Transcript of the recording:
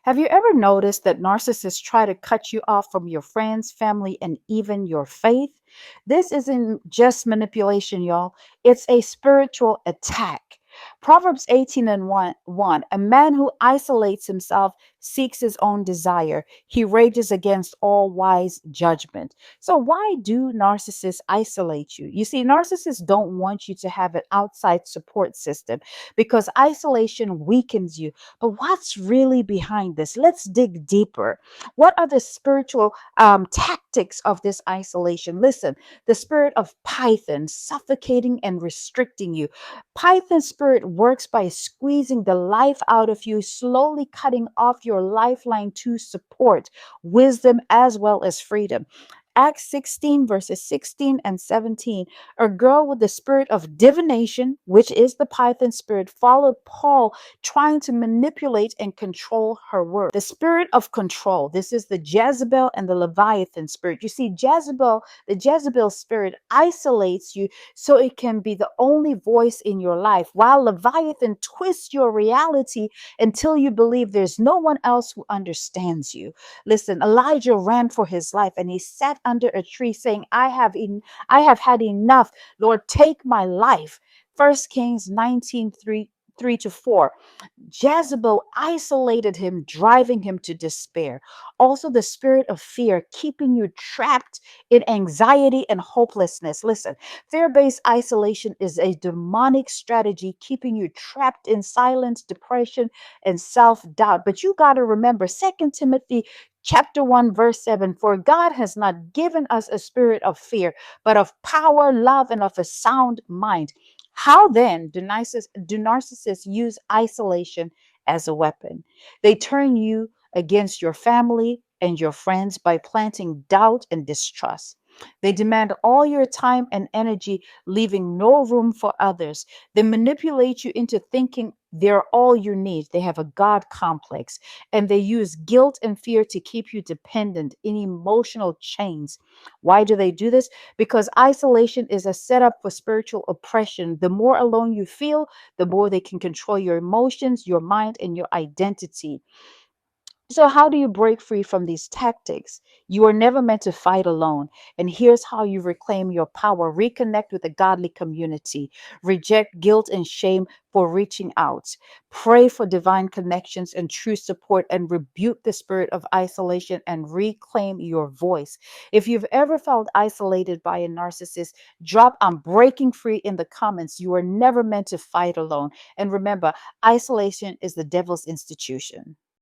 Have you ever noticed that narcissists try to cut you off from your friends, family, and even your faith? This isn't just manipulation, y'all. It's a spiritual attack. Proverbs 18 and 1, a man who isolates himself seeks his own desire. He rages against all wise judgment. So, why do narcissists isolate you? You see, narcissists don't want you to have an outside support system because isolation weakens you. But what's really behind this? Let's dig deeper. What are the spiritual tactics of this isolation? Listen, the spirit of Python suffocating and restricting you. Python spirit works by squeezing the life out of you, slowly cutting off your lifeline to support wisdom as well as freedom. Acts 16, verses 16 and 17. A girl with the spirit of divination, which is the Python spirit, followed Paul, trying to manipulate and control her words. The spirit of control, this is the Jezebel and the Leviathan spirit. You see, the Jezebel spirit isolates you so it can be the only voice in your life, while Leviathan twists your reality until you believe there's no one else who understands you. Listen, Elijah ran for his life and he sat under a tree saying, I have had enough. Lord, take my life. First Kings 19, 3 to 4. Jezebel isolated him, driving him to despair. Also, the spirit of fear, keeping you trapped in anxiety and hopelessness. Listen, fear based isolation is a demonic strategy, keeping you trapped in silence, depression, and self doubt. But you got to remember, Second Timothy chapter 1 verse 7, for God has not given us a spirit of fear, but of power, love, and of a sound mind. How then do narcissists use isolation as a weapon? They turn you against your family and your friends by planting doubt and distrust. They demand all your time and energy, leaving no room for others. They manipulate you into thinking they're all you need. They have a God complex, and they use guilt and fear to keep you dependent in emotional chains. Why do they do this? Because isolation is a setup for spiritual oppression. The more alone you feel, the more they can control your emotions, your mind, and your identity. So, how do you break free from these tactics? You are never meant to fight alone. And here's how you reclaim your power: reconnect with a godly community, reject guilt and shame for reaching out, pray for divine connections and true support, and rebuke the spirit of isolation and reclaim your voice. If you've ever felt isolated by a narcissist, drop "I'm breaking free" in the comments. You are never meant to fight alone. And remember, isolation is the devil's institution.